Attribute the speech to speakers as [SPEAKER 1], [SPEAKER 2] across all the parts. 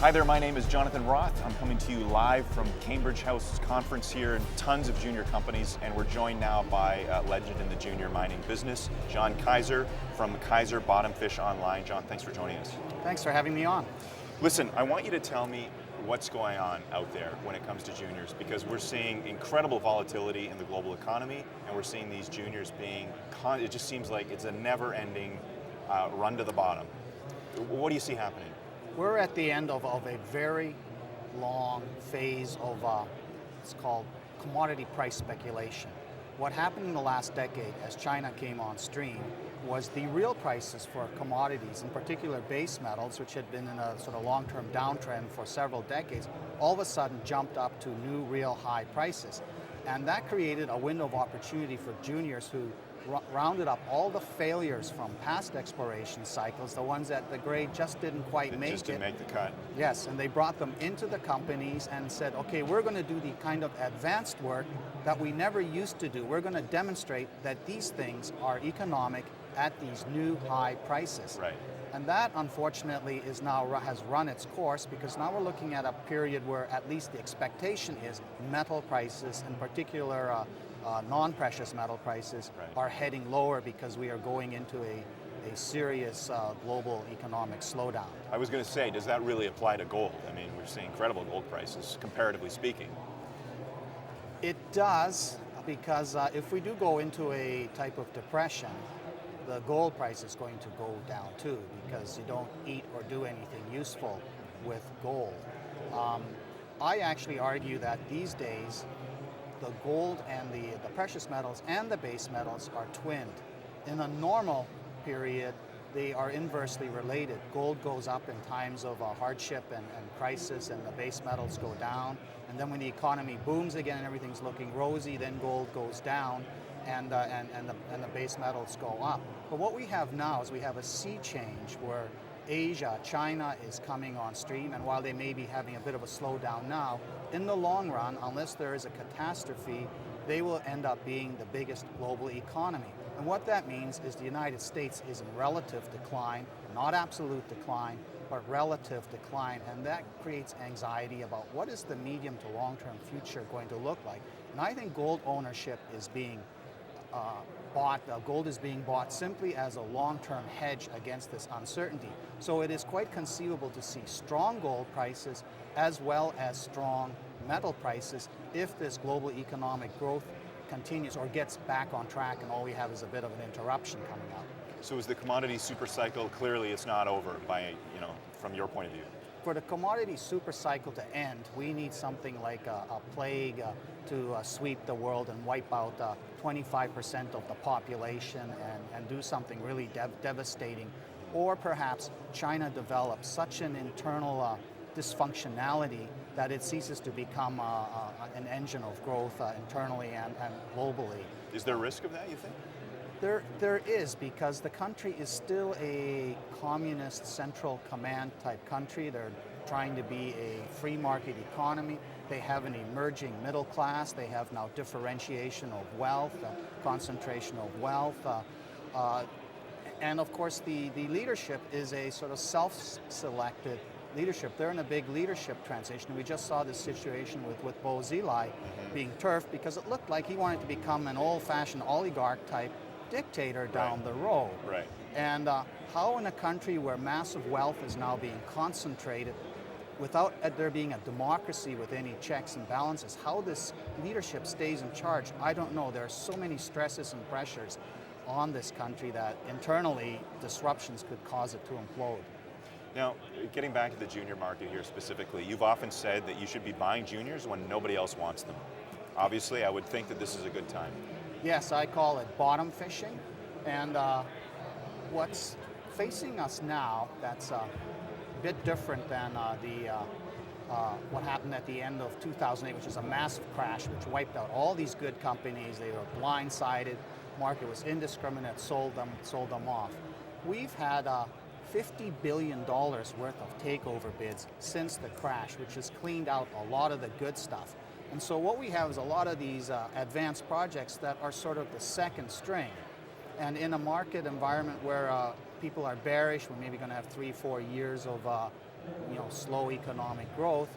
[SPEAKER 1] Hi there, my name is Jonathan Roth. I'm coming to you live from Cambridge House conference here, and tons of junior companies, and we're joined now by a legend in the junior mining business, John Kaiser from Kaiser Bottom Fish Online. John, thanks for joining us.
[SPEAKER 2] Thanks for having me on.
[SPEAKER 1] Listen, I want you to tell me what's going on out there when it comes to juniors, because we're seeing incredible volatility in the global economy, and we're seeing these juniors being, it just seems like it's a never-ending run to the bottom. What do you see happening?
[SPEAKER 2] We're at the end of a very long phase of it's called commodity price speculation. What happened in the last decade as China came on stream was the real prices for commodities, in particular base metals, which had been in a sort of long-term downtrend for several decades, all of a sudden jumped up to new real high prices. And that created a window of opportunity for juniors who rounded up all the failures from past exploration cycles, the ones that the grade just didn't quite make it.
[SPEAKER 1] Just didn't make the cut.
[SPEAKER 2] Yes, and they brought them into the companies and said, okay, we're going to do the kind of advanced work that we never used to do. We're going to demonstrate that these things are economic at these new high prices.
[SPEAKER 1] Right.
[SPEAKER 2] And that, unfortunately, is now has run its course, because now we're looking at a period where at least the expectation is metal prices, in particular non-precious metal prices, are heading lower because we are going into a serious global economic slowdown.
[SPEAKER 1] I was going to say, does that really apply to gold? I mean, we're seeing incredible gold prices, comparatively speaking.
[SPEAKER 2] It does, because if we do go into a type of depression, the gold price is going to go down too, because you don't eat or do anything useful with gold. I actually argue that these days the gold and the precious metals and the base metals are twinned. In a normal period, they are inversely related. Gold goes up in times of hardship and crisis, and the base metals go down. And then when the economy booms again and everything's looking rosy, then gold goes down and the base metals go up. But what we have now is we have a sea change where Asia, China is coming on stream, and while they may be having a bit of a slowdown now, in the long run, unless there is a catastrophe, they will end up being the biggest global economy. And what that means is the United States is in relative decline, not absolute decline, but relative decline, and that creates anxiety about what is the medium to long-term future going to look like. And I think gold ownership is being gold is being bought simply as a long-term hedge against this uncertainty. So it is quite conceivable to see strong gold prices as well as strong metal prices if this global economic growth continues or gets back on track, and all we have is a bit of an interruption coming up.
[SPEAKER 1] So is the commodity super cycle, clearly it's not over by, from your point of view?
[SPEAKER 2] For the commodity super cycle to end, we need something like a plague to sweep the world and wipe out 25% of the population and do something really devastating. Or perhaps China develops such an internal dysfunctionality that it ceases to become an engine of growth internally and globally.
[SPEAKER 1] Is there a risk of that, you think?
[SPEAKER 2] There is, because the country is still a communist central command type country. They're trying to be a free market economy. They have an emerging middle class. They have now differentiation of wealth, concentration of wealth. And of course the leadership is a sort of self-selected leadership. They're in a big leadership transition. We just saw this situation with Bo Xilai being turfed because it looked like he wanted to become an old-fashioned oligarch type dictator down the road.
[SPEAKER 1] Right.
[SPEAKER 2] And how in a country where massive wealth is now being concentrated without there being a democracy with any checks and balances, how this leadership stays in charge, I don't know. There are so many stresses and pressures on this country that internally disruptions could cause it to implode.
[SPEAKER 1] Now, getting back to the junior market here specifically, you've often said that you should be buying juniors when nobody else wants them. Obviously, I would think that this is a good time.
[SPEAKER 2] Yes, I call it bottom fishing. And what's facing us now that's a bit different than what happened at the end of 2008, which was a massive crash which wiped out all these good companies. They were blindsided. Market was indiscriminate, sold them off. We've had $50 billion worth of takeover bids since the crash, which has cleaned out a lot of the good stuff. And so what we have is a lot of these advanced projects that are sort of the second string. And in a market environment where people are bearish, we're maybe going to have 3-4 years of slow economic growth,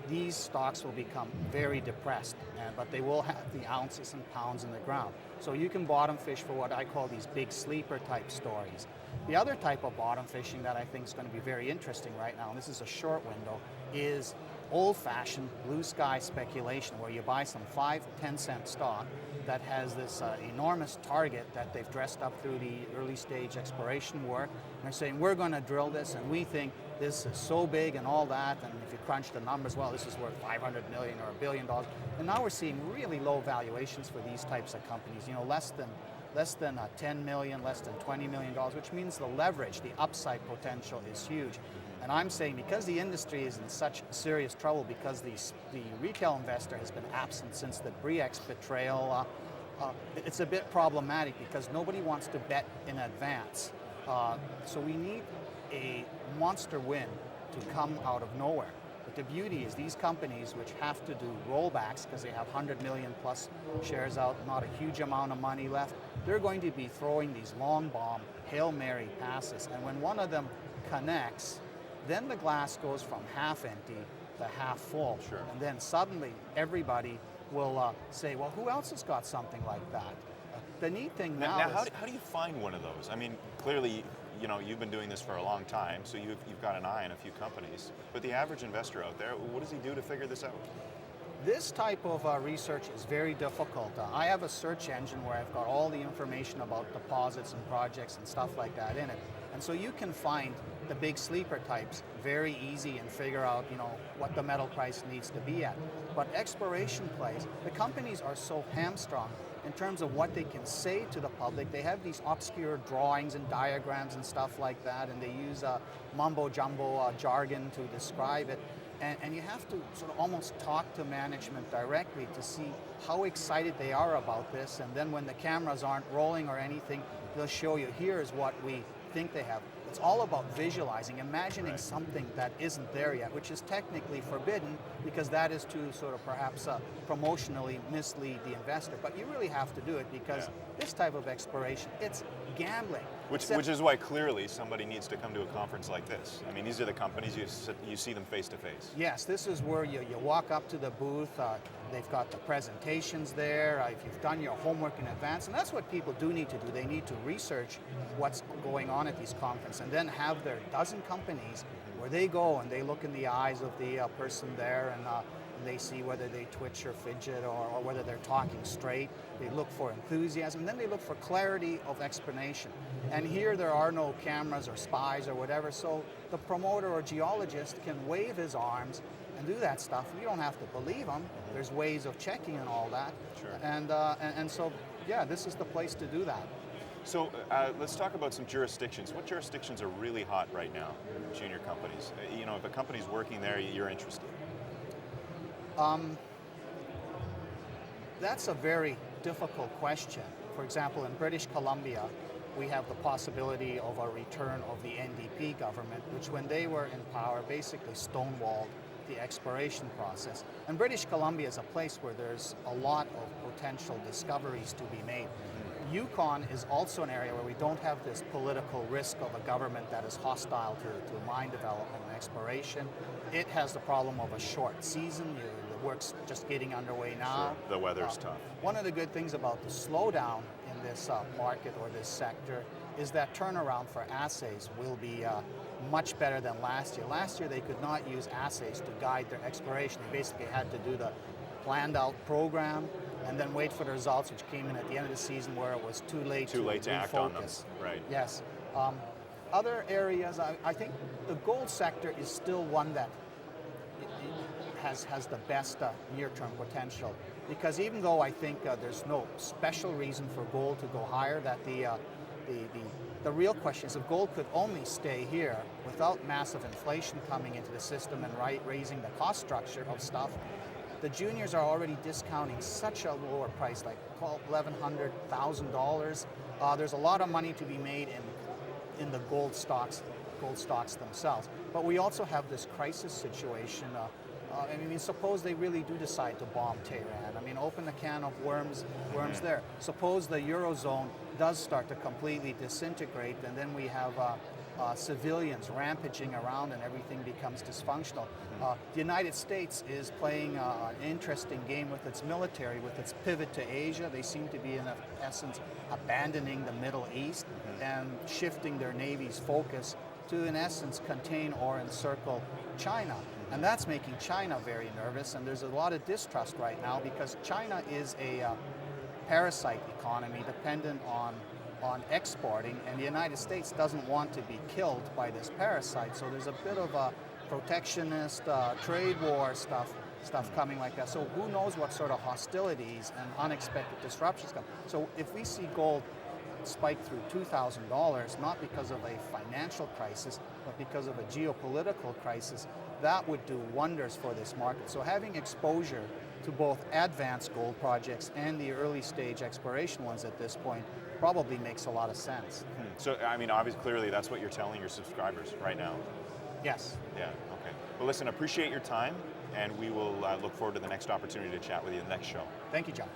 [SPEAKER 2] these stocks will become very depressed, but they will have the ounces and pounds in the ground. So you can bottom fish for what I call these big sleeper type stories. The other type of bottom fishing that I think is going to be very interesting right now, and this is a short window, is old-fashioned blue sky speculation, where you buy some 5-10 cent stock that has this enormous target that they've dressed up through the early stage exploration work. And they're saying, we're going to drill this, and we think this is so big and all that, and if you crunch the numbers, well, this is worth $500 million or $1 billion. And now we're seeing really low valuations for these types of companies, less than 10 million, less than $20 million, which means the leverage, the upside potential is huge. And I'm saying because the industry is in such serious trouble, because the retail investor has been absent since the Bre-X betrayal, it's a bit problematic because nobody wants to bet in advance. So we need a monster win to come out of nowhere. But the beauty is these companies, which have to do rollbacks because they have 100 million plus shares out, not a huge amount of money left, they're going to be throwing these long bomb, Hail Mary passes. And when one of them connects, then the glass goes from half empty to half full.
[SPEAKER 1] Sure.
[SPEAKER 2] And then suddenly everybody will say, well, who else has got something like that? The neat thing now is...
[SPEAKER 1] How do you find one of those? I mean, clearly, you've been doing this for a long time, so you've got an eye on a few companies. But the average investor out there, what does he do to figure this out?
[SPEAKER 2] This type of research is very difficult. I have a search engine where I've got all the information about deposits and projects and stuff like that in it. And so you can find the big sleeper types very easy and figure out, what the metal price needs to be at. But exploration plays, the companies are so hamstrung in terms of what they can say to the public. They have these obscure drawings and diagrams and stuff like that, and they use mumbo-jumbo jargon to describe it. And you have to sort of almost talk to management directly to see how excited they are about this. And then when the cameras aren't rolling or anything, they'll show you, here's what we think they have. It's all about visualizing, imagining something that isn't there yet, which is technically forbidden because that is to sort of perhaps promotionally mislead the investor. But you really have to do it because this type of exploration, it's gambling.
[SPEAKER 1] Which is why clearly somebody needs to come to a conference like this. I mean, these are the companies, you see them face to face.
[SPEAKER 2] Yes, this is where you walk up to the booth, they've got the presentations there, if you've done your homework in advance, and that's what people do need to do. They need to research what's going on at these conferences and then have their dozen companies where they go and they look in the eyes of the person there and they see whether they twitch or fidget or whether they're talking straight. They look for enthusiasm, and then they look for clarity of explanation. And here there are no cameras or spies or whatever, so the promoter or geologist can wave his arms and do that stuff. You don't have to believe him. There's ways of checking and all that.
[SPEAKER 1] Sure.
[SPEAKER 2] And so, yeah, this is the place to do that.
[SPEAKER 1] So let's talk about some jurisdictions. What jurisdictions are really hot right now, junior companies? If a company's working there, you're interested.
[SPEAKER 2] That's a very difficult question. For example, in British Columbia, we have the possibility of a return of the NDP government, which when they were in power basically stonewalled the exploration process. And British Columbia is a place where there's a lot of potential discoveries to be made. Yukon is also an area where we don't have this political risk of a government that is hostile to mine development and exploration. It has the problem of a short season. The work's just getting underway now.
[SPEAKER 1] Sure. The weather's tough.
[SPEAKER 2] One of the good things about the slowdown in this market or this sector is that turnaround for assays will be much better than last year. Last year they could not use assays to guide their exploration. They basically had to do the planned out program and then wait for the results, which came in at the end of the season where it was too late to
[SPEAKER 1] act on them.
[SPEAKER 2] refocus.
[SPEAKER 1] Right.
[SPEAKER 2] Yes. Other areas, I think the gold sector is still one that has the best near-term potential, because even though I think there's no special reason for gold to go higher, that the real question is if gold could only stay here without massive inflation coming into the system and raising the cost structure of stuff, the juniors are already discounting such a lower price, like $1,100, $1,000. There's a lot of money to be made in the gold stocks themselves. But we also have this crisis situation. Suppose they really do decide to bomb Tehran. Open a can of worms there. Suppose the Eurozone does start to completely disintegrate, and then we have civilians rampaging around and everything becomes dysfunctional. The United States is playing an interesting game with its military, with its pivot to Asia. They seem to be, in essence, abandoning the Middle East and shifting their Navy's focus to, in essence, contain or encircle China. And that's making China very nervous, and there's a lot of distrust right now because China is a parasite economy dependent on exporting, and the United States doesn't want to be killed by this parasite. So there's a bit of a protectionist trade war stuff coming like that. So who knows what sort of hostilities and unexpected disruptions come. So if we see gold spike through $2,000, not because of a financial crisis, but because of a geopolitical crisis, that would do wonders for this market. So having exposure to both advanced gold projects and the early stage exploration ones at this point probably makes a lot of sense.
[SPEAKER 1] So, I mean, obviously, clearly that's what you're telling your subscribers right now.
[SPEAKER 2] Yes.
[SPEAKER 1] Yeah, okay. Well, listen, appreciate your time, and we will look forward to the next opportunity to chat with you in the next show.
[SPEAKER 2] Thank you, John.